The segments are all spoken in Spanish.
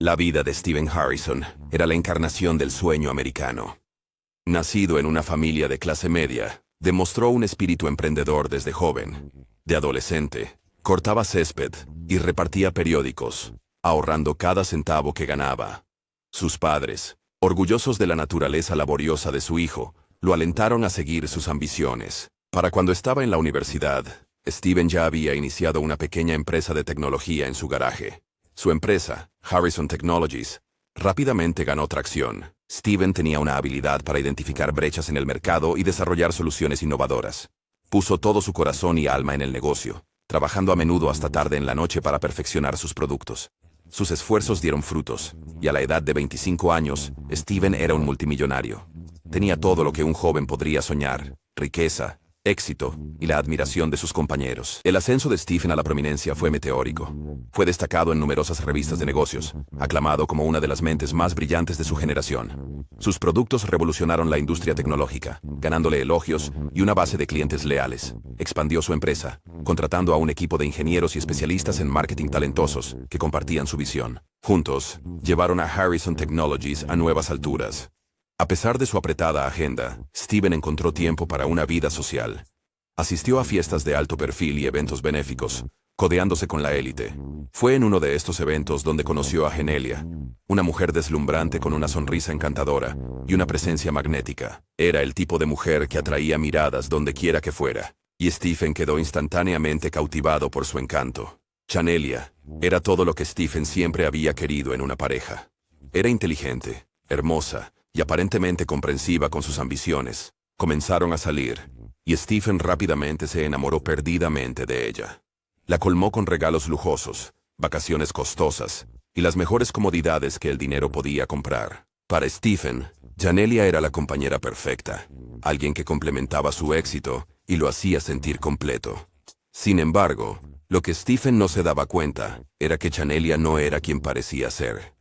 La vida de Stephen Harrison era la encarnación del sueño americano. Nacido en una familia de clase media, demostró un espíritu emprendedor desde joven. De adolescente, cortaba césped y repartía periódicos, ahorrando cada centavo que ganaba. Sus padres, orgullosos de la naturaleza laboriosa de su hijo, lo alentaron a seguir sus ambiciones. Para cuando estaba en la universidad, Stephen ya había iniciado una pequeña empresa de tecnología en su garaje. Su empresa, Harrison Technologies, rápidamente ganó tracción. Stephen tenía una habilidad para identificar brechas en el mercado y desarrollar soluciones innovadoras. Puso todo su corazón y alma en el negocio, trabajando a menudo hasta tarde en la noche para perfeccionar sus productos. Sus esfuerzos dieron frutos, y a la edad de 25 años, Stephen era un multimillonario. Tenía todo lo que un joven podría soñar: riqueza, éxito y la admiración de sus compañeros. El ascenso de Stephen a la prominencia fue meteórico. Fue destacado en numerosas revistas de negocios, aclamado como una de las mentes más brillantes de su generación. Sus productos revolucionaron la industria tecnológica, ganándole elogios y una base de clientes leales. Expandió su empresa, contratando a un equipo de ingenieros y especialistas en marketing talentosos que compartían su visión. Juntos, llevaron a Harrison Technologies a nuevas alturas. A pesar de su apretada agenda, Stephen encontró tiempo para una vida social. Asistió a fiestas de alto perfil y eventos benéficos, codeándose con la élite. Fue en uno de estos eventos donde conoció a Genelia, una mujer deslumbrante con una sonrisa encantadora y una presencia magnética. Era el tipo de mujer que atraía miradas donde quiera que fuera, y Stephen quedó instantáneamente cautivado por su encanto. Genelia era todo lo que Stephen siempre había querido en una pareja. Era inteligente, hermosa, y aparentemente comprensiva con sus ambiciones. Comenzaron a salir, y Stephen rápidamente se enamoró perdidamente de ella. La colmó con regalos lujosos, vacaciones costosas, y las mejores comodidades que el dinero podía comprar. Para Stephen, Genelia era la compañera perfecta, alguien que complementaba su éxito y lo hacía sentir completo. Sin embargo, lo que Stephen no se daba cuenta era que Genelia no era quien parecía ser.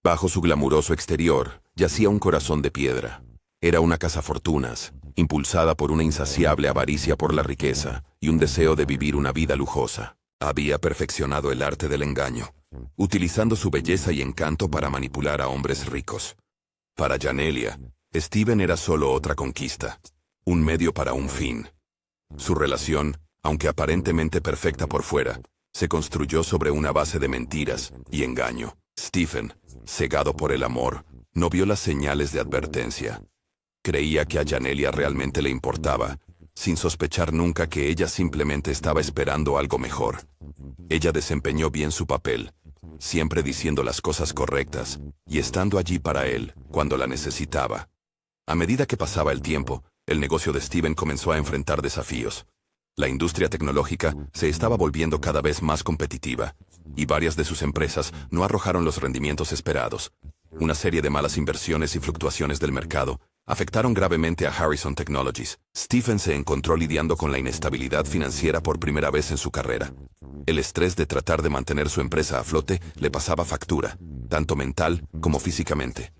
Bajo su glamuroso exterior, yacía un corazón de piedra. Era una cazafortunas, impulsada por una insaciable avaricia por la riqueza y un deseo de vivir una vida lujosa. Había perfeccionado el arte del engaño, utilizando su belleza y encanto para manipular a hombres ricos. Para Genelia, Stephen era solo otra conquista, un medio para un fin. Su relación, aunque aparentemente perfecta por fuera, se construyó sobre una base de mentiras y engaño. Stephen, cegado por el amor, no vio las señales de advertencia. Creía que a Genelia realmente le importaba, sin sospechar nunca que ella simplemente estaba esperando algo mejor. Ella desempeñó bien su papel, siempre diciendo las cosas correctas y estando allí para él cuando la necesitaba. A medida que pasaba el tiempo, el negocio de Stephen comenzó a enfrentar desafíos. La industria tecnológica se estaba volviendo cada vez más competitiva, y varias de sus empresas no arrojaron los rendimientos esperados. Una serie de malas inversiones y fluctuaciones del mercado afectaron gravemente a Harrison Technologies. Stephen se encontró lidiando con la inestabilidad financiera por primera vez en su carrera. El estrés de tratar de mantener su empresa a flote le pasaba factura, tanto mental como físicamente.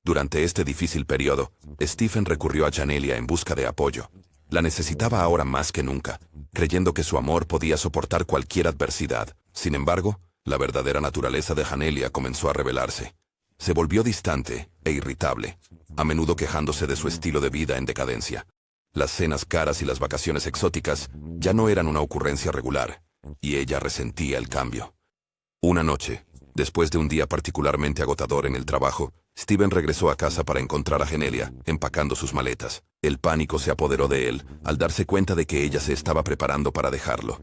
Durante este difícil periodo, Stephen recurrió a Genelia en busca de apoyo. La necesitaba ahora más que nunca, creyendo que su amor podía soportar cualquier adversidad. Sin embargo, la verdadera naturaleza de Genelia comenzó a revelarse. Se volvió distante e irritable, a menudo quejándose de su estilo de vida en decadencia. Las cenas caras y las vacaciones exóticas ya no eran una ocurrencia regular, y ella resentía el cambio. Una noche, después de un día particularmente agotador en el trabajo, Stephen regresó a casa para encontrar a Genelia, empacando sus maletas. El pánico se apoderó de él al darse cuenta de que ella se estaba preparando para dejarlo.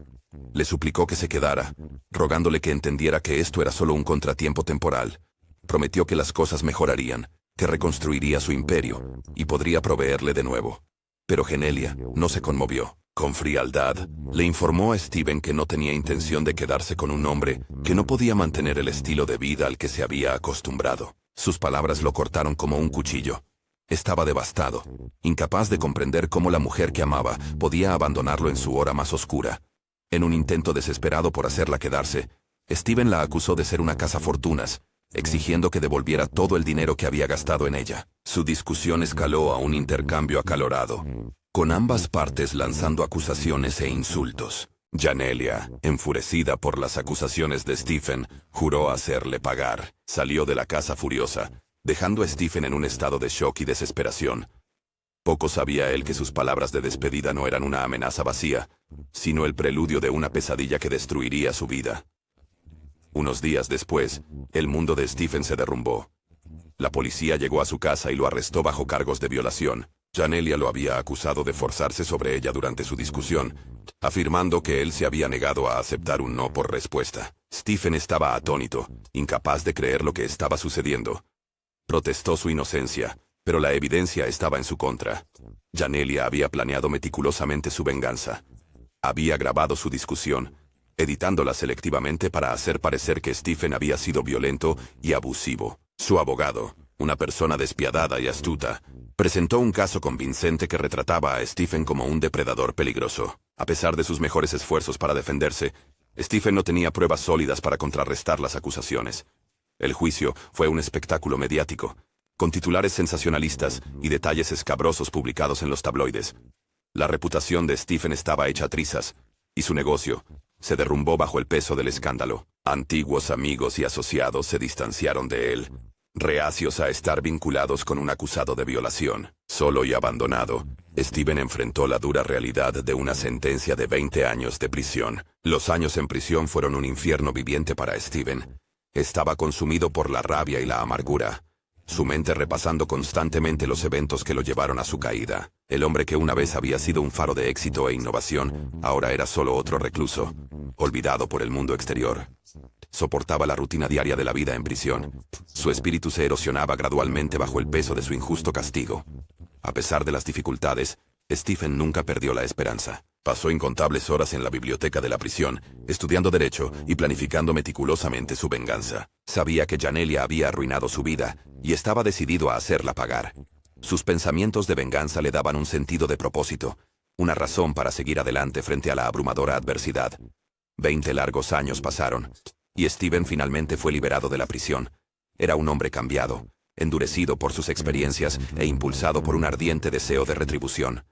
Le suplicó que se quedara, rogándole que entendiera que esto era solo un contratiempo temporal. Prometió que las cosas mejorarían, que reconstruiría su imperio y podría proveerle de nuevo. Pero Genelia no se conmovió. Con frialdad, le informó a Stephen que no tenía intención de quedarse con un hombre que no podía mantener el estilo de vida al que se había acostumbrado. Sus palabras lo cortaron como un cuchillo. Estaba devastado, incapaz de comprender cómo la mujer que amaba podía abandonarlo en su hora más oscura. En un intento desesperado por hacerla quedarse, Stephen la acusó de ser una cazafortunas, exigiendo que devolviera todo el dinero que había gastado en ella. Su discusión escaló a un intercambio acalorado, con ambas partes lanzando acusaciones e insultos. Janelia, enfurecida por las acusaciones de Stephen, juró hacerle pagar. Salió de la casa furiosa, dejando a Stephen en un estado de shock y desesperación. Poco sabía él que sus palabras de despedida no eran una amenaza vacía, sino el preludio de una pesadilla que destruiría su vida. Unos días después, el mundo de Stephen se derrumbó. La policía llegó a su casa y lo arrestó bajo cargos de violación. Janelia lo había acusado de forzarse sobre ella durante su discusión, afirmando que él se había negado a aceptar un no por respuesta. Stephen estaba atónito, incapaz de creer lo que estaba sucediendo. Protestó su inocencia, pero la evidencia estaba en su contra. Janelia había planeado meticulosamente su venganza. Había grabado su discusión, editándola selectivamente para hacer parecer que Stephen había sido violento y abusivo. Su abogado, una persona despiadada y astuta, presentó un caso convincente que retrataba a Stephen como un depredador peligroso. A pesar de sus mejores esfuerzos para defenderse, Stephen no tenía pruebas sólidas para contrarrestar las acusaciones. El juicio fue un espectáculo mediático, con titulares sensacionalistas y detalles escabrosos publicados en los tabloides. La reputación de Stephen estaba hecha trizas, y su negocio se derrumbó bajo el peso del escándalo. Antiguos amigos y asociados se distanciaron de él, reacios a estar vinculados con un acusado de violación. Solo y abandonado, Stephen enfrentó la dura realidad de una sentencia de 20 años de prisión. Los años en prisión fueron un infierno viviente para Stephen. Estaba consumido por la rabia y la amargura, su mente repasando constantemente los eventos que lo llevaron a su caída. El hombre que una vez había sido un faro de éxito e innovación, ahora era solo otro recluso, olvidado por el mundo exterior. Soportaba la rutina diaria de la vida en prisión. Su espíritu se erosionaba gradualmente bajo el peso de su injusto castigo. A pesar de las dificultades, Stephen nunca perdió la esperanza. Pasó incontables horas en la biblioteca de la prisión, estudiando derecho y planificando meticulosamente su venganza. Sabía que Janelia había arruinado su vida, y estaba decidido a hacerla pagar. Sus pensamientos de venganza le daban un sentido de propósito, una razón para seguir adelante frente a la abrumadora adversidad. 20 largos años pasaron, y Stephen finalmente fue liberado de la prisión. Era un hombre cambiado, endurecido por sus experiencias e impulsado por un ardiente deseo de retribución.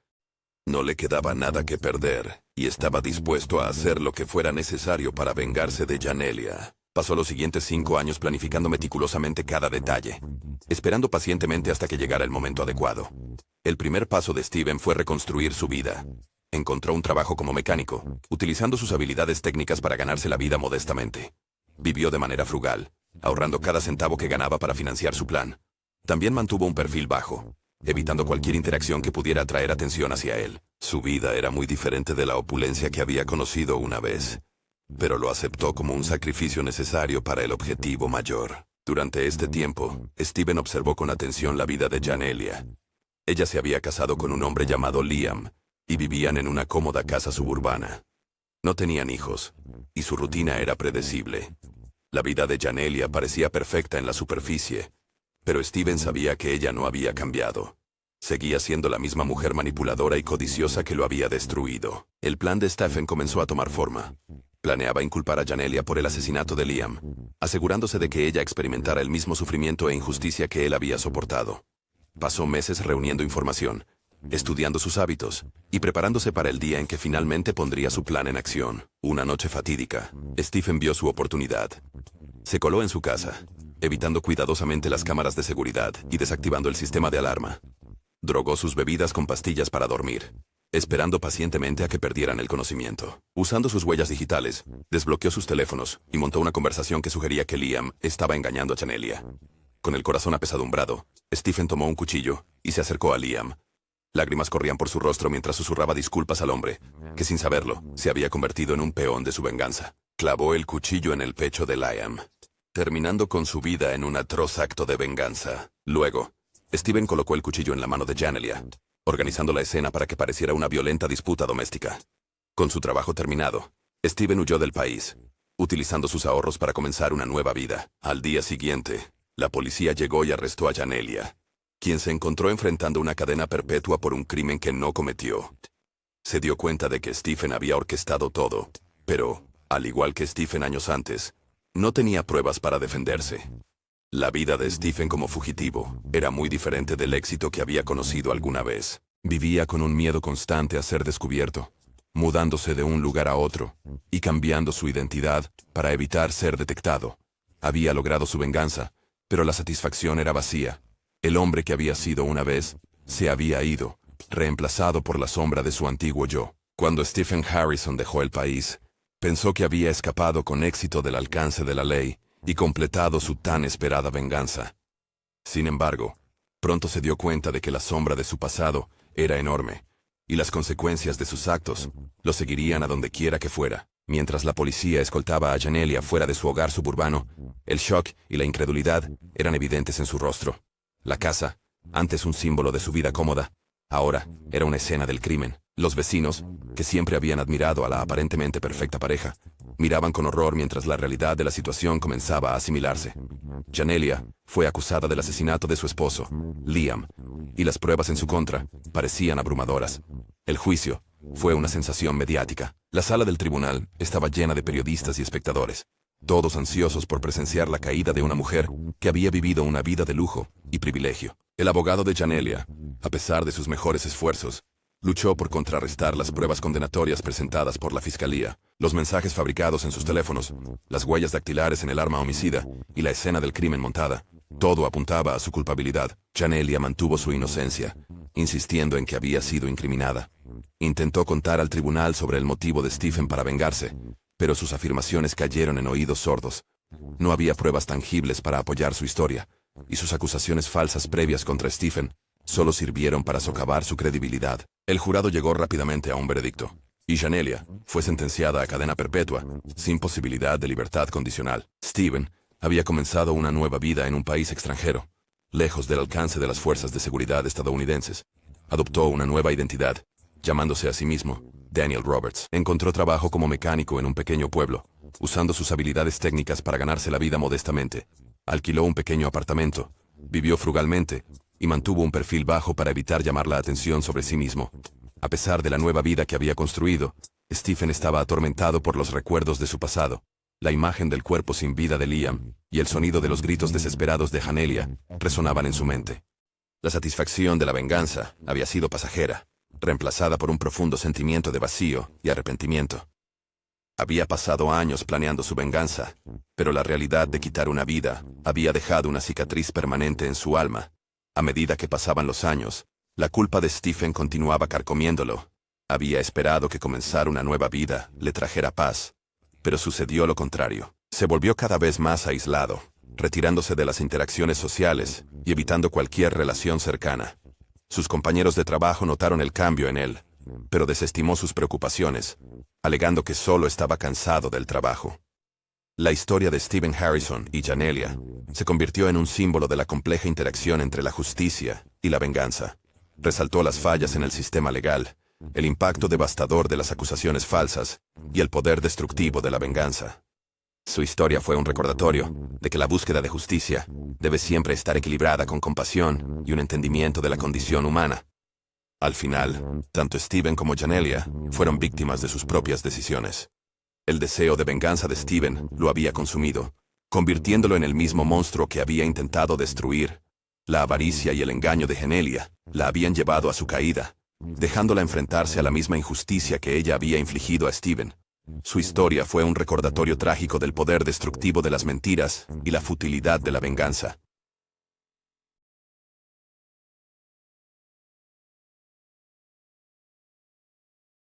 No le quedaba nada que perder, y estaba dispuesto a hacer lo que fuera necesario para vengarse de Janelia. Pasó los siguientes 5 años planificando meticulosamente cada detalle, esperando pacientemente hasta que llegara el momento adecuado. El primer paso de Stephen fue reconstruir su vida. Encontró un trabajo como mecánico, utilizando sus habilidades técnicas para ganarse la vida modestamente. Vivió de manera frugal, ahorrando cada centavo que ganaba para financiar su plan. También mantuvo un perfil bajo, evitando cualquier interacción que pudiera atraer atención hacia él. Su vida era muy diferente de la opulencia que había conocido una vez, pero lo aceptó como un sacrificio necesario para el objetivo mayor. Durante este tiempo, Stephen observó con atención la vida de Janelia. Ella se había casado con un hombre llamado Liam, y vivían en una cómoda casa suburbana. No tenían hijos, y su rutina era predecible. La vida de Janelia parecía perfecta en la superficie, pero Stephen sabía que ella no había cambiado. Seguía siendo la misma mujer manipuladora y codiciosa que lo había destruido. El plan de Stephen comenzó a tomar forma. Planeaba inculpar a Janelia por el asesinato de Liam, asegurándose de que ella experimentara el mismo sufrimiento e injusticia que él había soportado. Pasó meses reuniendo información, estudiando sus hábitos y preparándose para el día en que finalmente pondría su plan en acción. Una noche fatídica, Stephen vio su oportunidad. Se coló en su casa, evitando cuidadosamente las cámaras de seguridad y desactivando el sistema de alarma. Drogó sus bebidas con pastillas para dormir, esperando pacientemente a que perdieran el conocimiento. Usando sus huellas digitales, desbloqueó sus teléfonos y montó una conversación que sugería que Liam estaba engañando a Janelia. Con el corazón apesadumbrado, Stephen tomó un cuchillo y se acercó a Liam. Lágrimas corrían por su rostro mientras susurraba disculpas al hombre, que sin saberlo, se había convertido en un peón de su venganza. Clavó el cuchillo en el pecho de Liam, terminando con su vida en un atroz acto de venganza. Luego, Stephen colocó el cuchillo en la mano de Janelia, organizando la escena para que pareciera una violenta disputa doméstica. Con su trabajo terminado, Stephen huyó del país, utilizando sus ahorros para comenzar una nueva vida. Al día siguiente, la policía llegó y arrestó a Janelia, quien se encontró enfrentando una cadena perpetua por un crimen que no cometió. Se dio cuenta de que Stephen había orquestado todo, pero, al igual que Stephen años antes, no tenía pruebas para defenderse. La vida de Stephen como fugitivo era muy diferente del éxito que había conocido alguna vez. Vivía con un miedo constante a ser descubierto, mudándose de un lugar a otro y cambiando su identidad para evitar ser detectado. Había logrado su venganza, pero la satisfacción era vacía. El hombre que había sido una vez se había ido, reemplazado por la sombra de su antiguo yo. Cuando Stephen Harrison dejó el país, pensó que había escapado con éxito del alcance de la ley y completado su tan esperada venganza. Sin embargo, pronto se dio cuenta de que la sombra de su pasado era enorme, y las consecuencias de sus actos lo seguirían a donde quiera que fuera. Mientras la policía escoltaba a Janelia fuera de su hogar suburbano, el shock y la incredulidad eran evidentes en su rostro. La casa, antes un símbolo de su vida cómoda, ahora era una escena del crimen. Los vecinos, que siempre habían admirado a la aparentemente perfecta pareja, miraban con horror mientras la realidad de la situación comenzaba a asimilarse. Janelia fue acusada del asesinato de su esposo, Liam, y las pruebas en su contra parecían abrumadoras. El juicio fue una sensación mediática. La sala del tribunal estaba llena de periodistas y espectadores, todos ansiosos por presenciar la caída de una mujer que había vivido una vida de lujo y privilegio. El abogado de Janelia, a pesar de sus mejores esfuerzos, luchó por contrarrestar las pruebas condenatorias presentadas por la fiscalía, los mensajes fabricados en sus teléfonos, las huellas dactilares en el arma homicida y la escena del crimen montada. Todo apuntaba a su culpabilidad. Janelia mantuvo su inocencia, insistiendo en que había sido incriminada. Intentó contar al tribunal sobre el motivo de Stephen para vengarse, pero sus afirmaciones cayeron en oídos sordos. No había pruebas tangibles para apoyar su historia, y sus acusaciones falsas previas contra Stephen solo sirvieron para socavar su credibilidad. El jurado llegó rápidamente a un veredicto, y Janelia fue sentenciada a cadena perpetua, sin posibilidad de libertad condicional. Stephen había comenzado una nueva vida en un país extranjero, lejos del alcance de las fuerzas de seguridad estadounidenses. Adoptó una nueva identidad, llamándose a sí mismo Daniel Roberts. Encontró trabajo como mecánico en un pequeño pueblo, usando sus habilidades técnicas para ganarse la vida modestamente. Alquiló un pequeño apartamento, vivió frugalmente y mantuvo un perfil bajo para evitar llamar la atención sobre sí mismo. A pesar de la nueva vida que había construido, Stephen estaba atormentado por los recuerdos de su pasado. La imagen del cuerpo sin vida de Liam y el sonido de los gritos desesperados de Janelia resonaban en su mente. La satisfacción de la venganza había sido pasajera, reemplazada por un profundo sentimiento de vacío y arrepentimiento. Había pasado años planeando su venganza, pero la realidad de quitar una vida había dejado una cicatriz permanente en su alma. A medida que pasaban los años, la culpa de Stephen continuaba carcomiéndolo. Había esperado que comenzar una nueva vida le trajera paz, pero sucedió lo contrario. Se volvió cada vez más aislado, retirándose de las interacciones sociales y evitando cualquier relación cercana. Sus compañeros de trabajo notaron el cambio en él, pero desestimó sus preocupaciones, alegando que solo estaba cansado del trabajo. La historia de Stephen Harrison y Janelia se convirtió en un símbolo de la compleja interacción entre la justicia y la venganza. Resaltó las fallas en el sistema legal, el impacto devastador de las acusaciones falsas y el poder destructivo de la venganza. Su historia fue un recordatorio de que la búsqueda de justicia debe siempre estar equilibrada con compasión y un entendimiento de la condición humana. Al final, tanto Stephen como Janelia fueron víctimas de sus propias decisiones. El deseo de venganza de Stephen lo había consumido, convirtiéndolo en el mismo monstruo que había intentado destruir. La avaricia y el engaño de Janelia la habían llevado a su caída, dejándola enfrentarse a la misma injusticia que ella había infligido a Stephen. Su historia fue un recordatorio trágico del poder destructivo de las mentiras y la futilidad de la venganza.